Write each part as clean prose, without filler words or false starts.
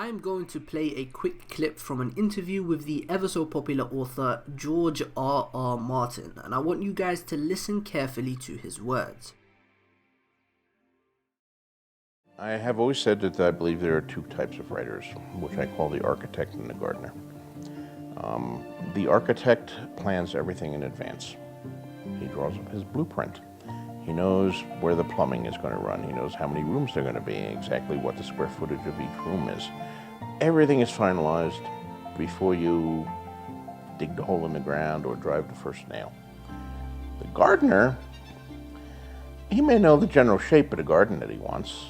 I am going to play a quick clip from an interview with the ever so popular author George R.R. Martin, and I want you guys to listen carefully to his words. I have always said that I believe there are two types of writers, which I call the architect and the gardener. The architect plans everything in advance. He draws up his blueprint. He knows where the plumbing is going to run. He knows how many rooms there are going to be, exactly what the square footage of each room is. Everything is finalized before you dig the hole in the ground or drive the first nail. The gardener, he may know the general shape of the garden that he wants,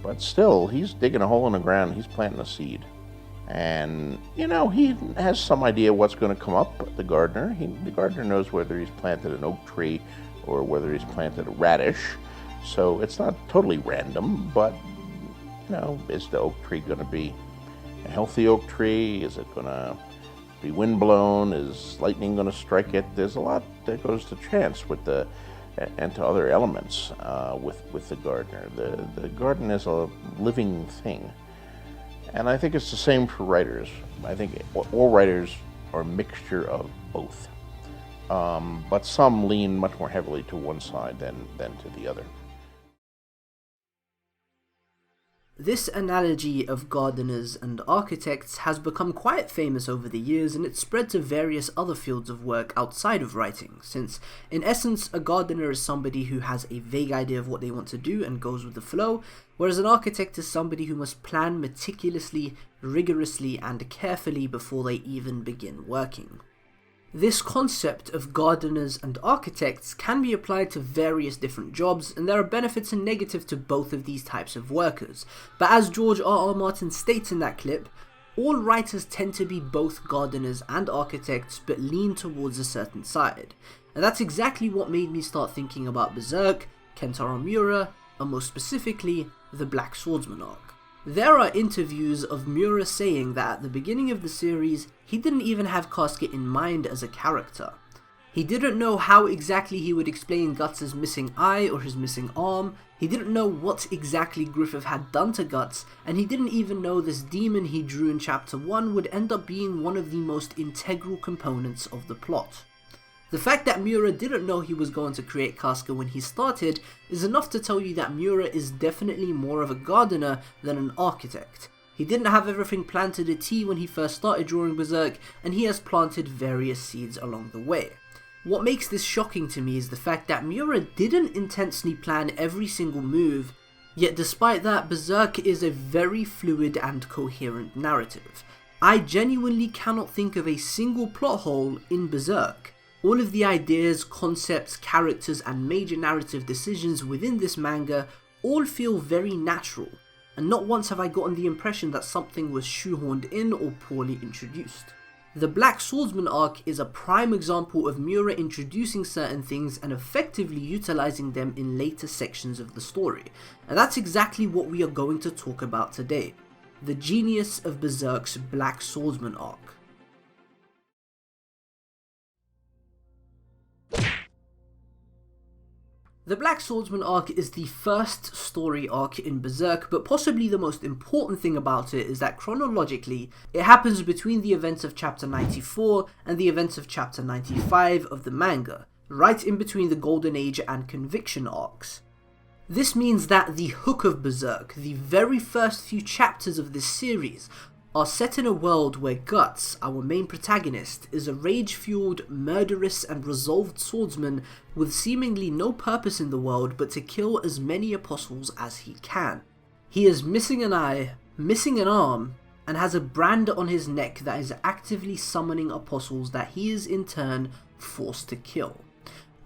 but still, he's digging a hole in the ground, he's planting a seed. And, you know, he has some idea what's going to come up, the gardener. The gardener knows whether he's planted an oak tree or whether he's planted a radish. So it's not totally random, but, you know, is the oak tree going to be a healthy oak tree? Is it going to be windblown? Is lightning going to strike it? There's a lot that goes to chance and to other elements with the gardener. The garden is a living thing. And I think it's the same for writers. I think all writers are a mixture of both. But some lean much more heavily to one side than to the other. This analogy of gardeners and architects has become quite famous over the years, and it's spread to various other fields of work outside of writing, since in essence a gardener is somebody who has a vague idea of what they want to do and goes with the flow, whereas an architect is somebody who must plan meticulously, rigorously and carefully before they even begin working. This concept of gardeners and architects can be applied to various different jobs, and there are benefits and negatives to both of these types of workers. But as George R.R. Martin states in that clip, all writers tend to be both gardeners and architects, but lean towards a certain side. And that's exactly what made me start thinking about Berserk, Kentaro Miura, and most specifically, the Black Swordsman arc. There are interviews of Miura saying that at the beginning of the series, he didn't even have Casket in mind as a character. He didn't know how exactly he would explain Guts' missing eye or his missing arm, he didn't know what exactly Griffith had done to Guts, and he didn't even know this demon he drew in chapter 1 would end up being one of the most integral components of the plot. The fact that Miura didn't know he was going to create Casca when he started is enough to tell you that Miura is definitely more of a gardener than an architect. He didn't have everything planned to the T when he first started drawing Berserk, and he has planted various seeds along the way. What makes this shocking to me is the fact that Miura didn't intensely plan every single move, yet despite that, Berserk is a very fluid and coherent narrative. I genuinely cannot think of a single plot hole in Berserk. All of the ideas, concepts, characters and major narrative decisions within this manga all feel very natural, and not once have I gotten the impression that something was shoehorned in or poorly introduced. The Black Swordsman arc is a prime example of Miura introducing certain things and effectively utilizing them in later sections of the story, and that's exactly what we are going to talk about today. The genius of Berserk's Black Swordsman arc. The Black Swordsman arc is the first story arc in Berserk, but possibly the most important thing about it is that chronologically, it happens between the events of chapter 94 and the events of chapter 95 of the manga, right in between the Golden Age and Conviction arcs. This means that the hook of Berserk, the very first few chapters of this series, are set in a world where Guts, our main protagonist, is a rage-fueled, murderous and resolved swordsman with seemingly no purpose in the world but to kill as many apostles as he can. He is missing an eye, missing an arm, and has a brand on his neck that is actively summoning apostles that he is in turn forced to kill.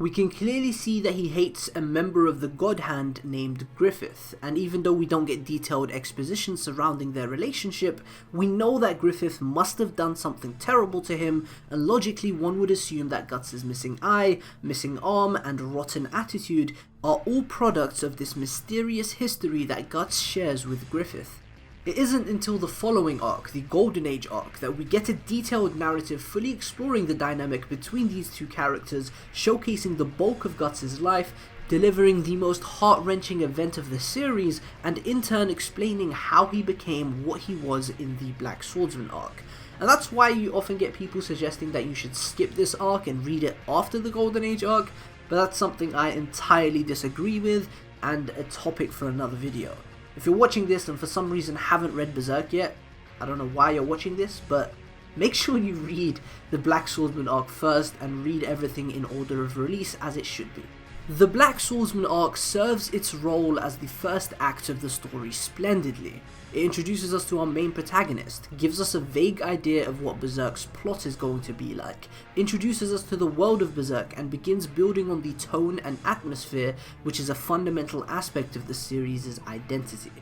We can clearly see that he hates a member of the God Hand named Griffith, and even though we don't get detailed exposition surrounding their relationship, we know that Griffith must have done something terrible to him, and logically one would assume that Guts' missing eye, missing arm, and rotten attitude are all products of this mysterious history that Guts shares with Griffith. It isn't until the following arc, the Golden Age arc, that we get a detailed narrative fully exploring the dynamic between these two characters, showcasing the bulk of Guts' life, delivering the most heart-wrenching event of the series and in turn explaining how he became what he was in the Black Swordsman arc. And that's why you often get people suggesting that you should skip this arc and read it after the Golden Age arc, but that's something I entirely disagree with and a topic for another video. If you're watching this and for some reason haven't read Berserk yet, I don't know why you're watching this, but make sure you read the Black Swordsman arc first and read everything in order of release as it should be. The Black Swordsman arc serves its role as the first act of the story splendidly. It introduces us to our main protagonist, gives us a vague idea of what Berserk's plot is going to be like, introduces us to the world of Berserk and begins building on the tone and atmosphere which is a fundamental aspect of the series' identity.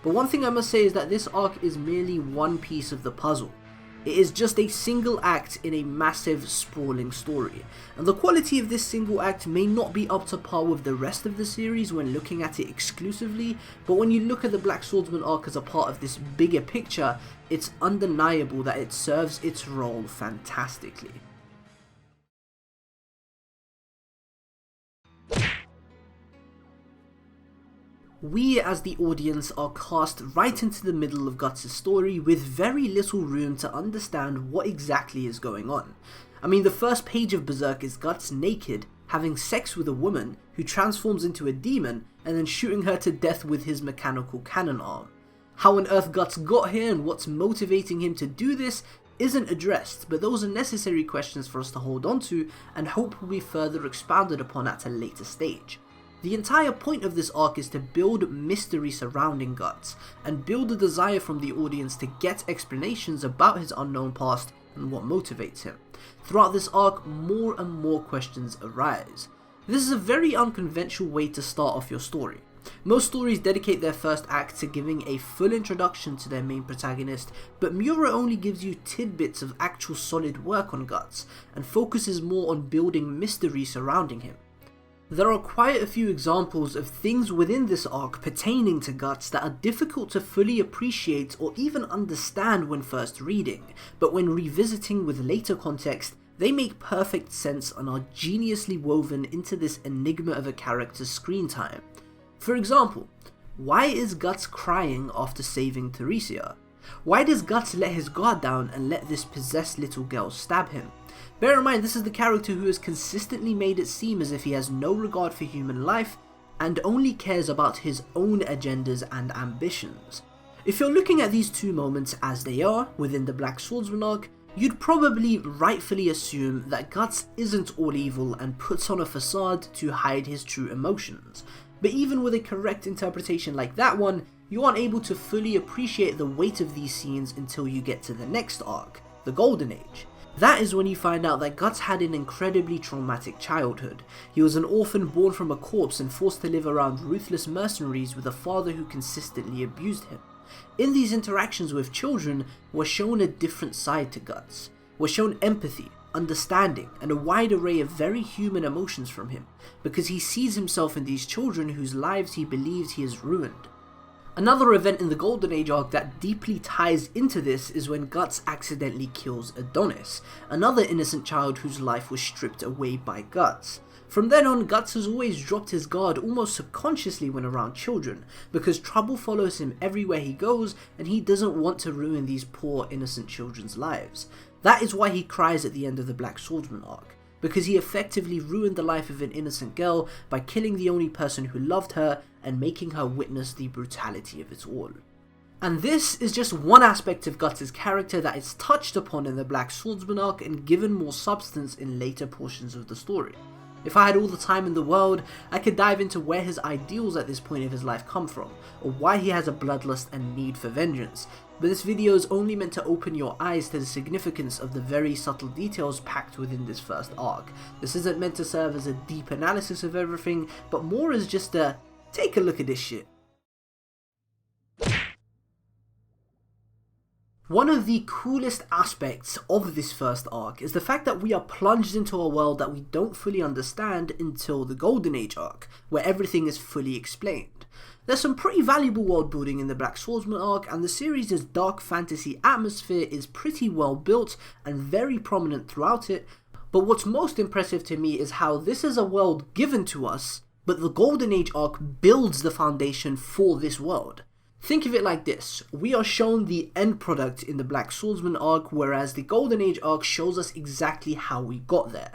But one thing I must say is that this arc is merely one piece of the puzzle. It is just a single act in a massive, sprawling story, and the quality of this single act may not be up to par with the rest of the series when looking at it exclusively, but when you look at the Black Swordsman arc as a part of this bigger picture, it's undeniable that it serves its role fantastically. We as the audience are cast right into the middle of Guts' story with very little room to understand what exactly is going on. I mean, the first page of Berserk is Guts naked, having sex with a woman who transforms into a demon and then shooting her to death with his mechanical cannon arm. How on earth Guts got here and what's motivating him to do this isn't addressed, but those are necessary questions for us to hold on to and hope will be further expounded upon at a later stage. The entire point of this arc is to build mystery surrounding Guts, and build a desire from the audience to get explanations about his unknown past and what motivates him. Throughout this arc, more and more questions arise. This is a very unconventional way to start off your story. Most stories dedicate their first act to giving a full introduction to their main protagonist, but Miura only gives you tidbits of actual solid work on Guts, and focuses more on building mystery surrounding him. There are quite a few examples of things within this arc pertaining to Guts that are difficult to fully appreciate or even understand when first reading, but when revisiting with later context, they make perfect sense and are geniusly woven into this enigma of a character's screen time. For example, why is Guts crying after saving Theresia? Why does Guts let his guard down and let this possessed little girl stab him? Bear in mind, this is the character who has consistently made it seem as if he has no regard for human life and only cares about his own agendas and ambitions. If you're looking at these two moments as they are within the Black Swordsman arc, you'd probably rightfully assume that Guts isn't all evil and puts on a facade to hide his true emotions. But even with a correct interpretation like that one, you aren't able to fully appreciate the weight of these scenes until you get to the next arc, the Golden Age. That is when you find out that Guts had an incredibly traumatic childhood. He was an orphan born from a corpse and forced to live around ruthless mercenaries with a father who consistently abused him. In these interactions with children, we're shown a different side to Guts. We're shown empathy, understanding, and a wide array of very human emotions from him, because he sees himself in these children whose lives he believes he has ruined. Another event in the Golden Age arc that deeply ties into this is when Guts accidentally kills Adonis, another innocent child whose life was stripped away by Guts. From then on, Guts has always dropped his guard almost subconsciously when around children, because trouble follows him everywhere he goes and he doesn't want to ruin these poor innocent children's lives. That is why he cries at the end of the Black Swordsman arc, because he effectively ruined the life of an innocent girl by killing the only person who loved her and making her witness the brutality of it all. And this is just one aspect of Guts' character that is touched upon in the Black Swordsman arc and given more substance in later portions of the story. If I had all the time in the world, I could dive into where his ideals at this point of his life come from, or why he has a bloodlust and need for vengeance, but this video is only meant to open your eyes to the significance of the very subtle details packed within this first arc. This isn't meant to serve as a deep analysis of everything, but more as just a take a look at this shit. One of the coolest aspects of this first arc is the fact that we are plunged into a world that we don't fully understand until the Golden Age arc, where everything is fully explained. There's some pretty valuable world building in the Black Swordsman arc, and the series' dark fantasy atmosphere is pretty well built and very prominent throughout it, but what's most impressive to me is how this is a world given to us, but the Golden Age arc builds the foundation for this world. Think of it like this: we are shown the end product in the Black Swordsman arc, whereas the Golden Age arc shows us exactly how we got there.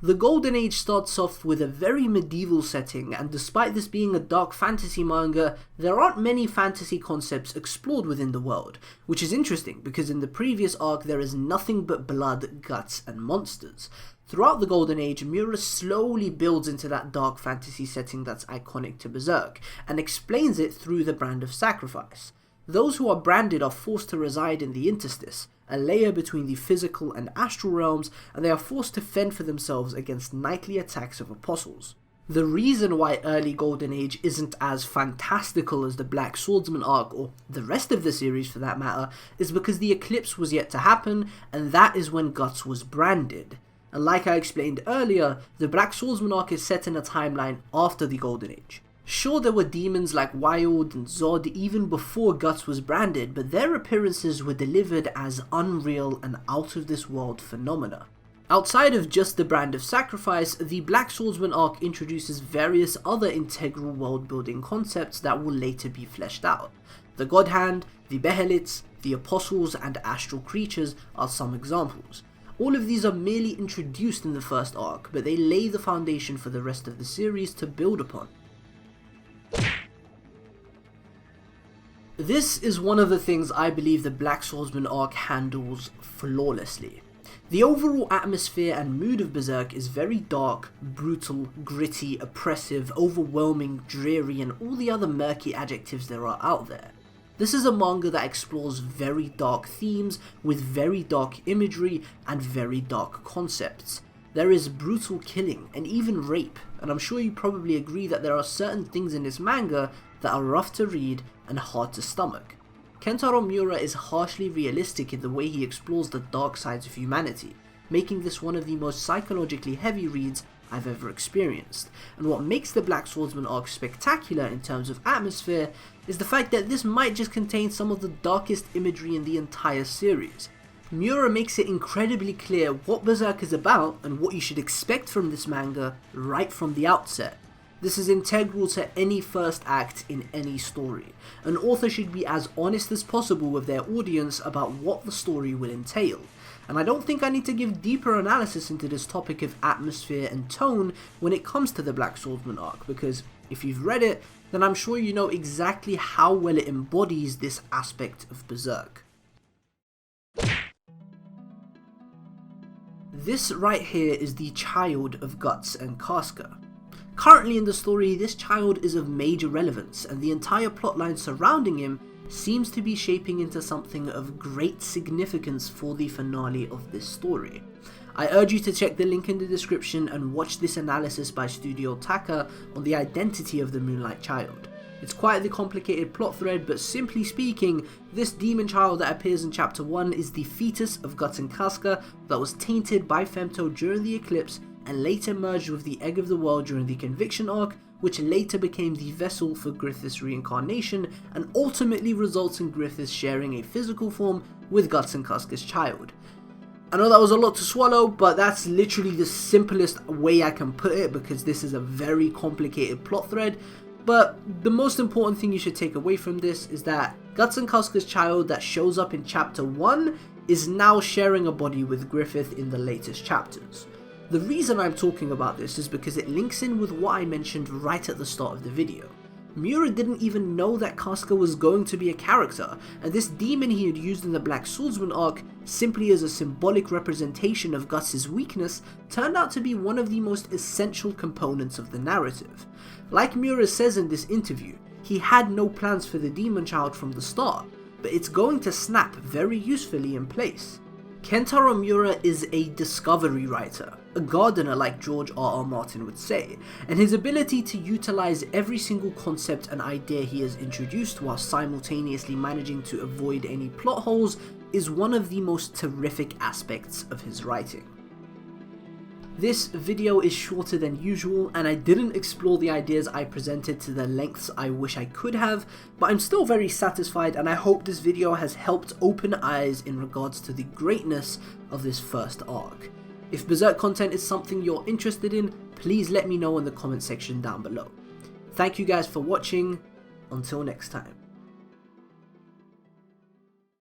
The Golden Age starts off with a very medieval setting, and despite this being a dark fantasy manga, there aren't many fantasy concepts explored within the world, which is interesting because in the previous arc there is nothing but blood, guts, and monsters. Throughout the Golden Age, Miura slowly builds into that dark fantasy setting that's iconic to Berserk, and explains it through the brand of sacrifice. Those who are branded are forced to reside in the interstice, a layer between the physical and astral realms, and they are forced to fend for themselves against nightly attacks of apostles. The reason why early Golden Age isn't as fantastical as the Black Swordsman arc, or the rest of the series for that matter, is because the eclipse was yet to happen, and that is when Guts was branded. And like I explained earlier, the Black Swordsman arc is set in a timeline after the Golden Age. Sure, there were demons like Wild and Zod even before Guts was branded, but their appearances were delivered as unreal and out of this world phenomena. Outside of just the brand of sacrifice, the Black Swordsman arc introduces various other integral world building concepts that will later be fleshed out. The God Hand, the Behelits, the Apostles, and astral creatures are some examples. All of these are merely introduced in the first arc, but they lay the foundation for the rest of the series to build upon. This is one of the things I believe the Black Swordsman arc handles flawlessly. The overall atmosphere and mood of Berserk is very dark, brutal, gritty, oppressive, overwhelming, dreary, and all the other murky adjectives there are out there. This is a manga that explores very dark themes with very dark imagery and very dark concepts. There is brutal killing and even rape, and I'm sure you probably agree that there are certain things in this manga that are rough to read and hard to stomach. Kentaro Miura is harshly realistic in the way he explores the dark sides of humanity, making this one of the most psychologically heavy reads I've ever experienced. And what makes the Black Swordsman arc spectacular in terms of atmosphere is the fact that this might just contain some of the darkest imagery in the entire series. Miura makes it incredibly clear what Berserk is about and what you should expect from this manga right from the outset. This is integral to any first act in any story. An author should be as honest as possible with their audience about what the story will entail. And I don't think I need to give deeper analysis into this topic of atmosphere and tone when it comes to the Black Swordsman arc, because if you've read it, then I'm sure you know exactly how well it embodies this aspect of Berserk. This right here is the child of Guts and Casca. Currently in the story, this child is of major relevance, and the entire plotline surrounding him seems to be shaping into something of great significance for the finale of this story. I urge you to check the link in the description and watch this analysis by Studio Taka on the identity of the Moonlight Child. It's quite the complicated plot thread, but simply speaking, this demon child that appears in chapter 1 is the fetus of Guts and Casca that was tainted by Femto during the eclipse and later merged with the Egg of the World during the Conviction arc, which later became the vessel for Griffith's reincarnation and ultimately results in Griffith sharing a physical form with Guts and Casca's child. I know that was a lot to swallow, but that's literally the simplest way I can put it because this is a very complicated plot thread. But the most important thing you should take away from this is that Guts and Casca's child that shows up in chapter 1 is now sharing a body with Griffith in the latest chapters. The reason I'm talking about this is because it links in with what I mentioned right at the start of the video. Miura didn't even know that Casca was going to be a character, and this demon he had used in the Black Swordsman arc, simply as a symbolic representation of Guts' weakness, turned out to be one of the most essential components of the narrative. Like Miura says in this interview, he had no plans for the demon child from the start, but it's going to snap very usefully in place. Kentaro Miura is a discovery writer, a gardener like George R.R. Martin would say, and his ability to utilize every single concept and idea he has introduced while simultaneously managing to avoid any plot holes is one of the most terrific aspects of his writing. This video is shorter than usual, and I didn't explore the ideas I presented to the lengths I wish I could have, but I'm still very satisfied, and I hope this video has helped open eyes in regards to the greatness of this first arc. If Berserk content is something you're interested in, please let me know in the comment section down below. Thank you guys for watching. Until next time.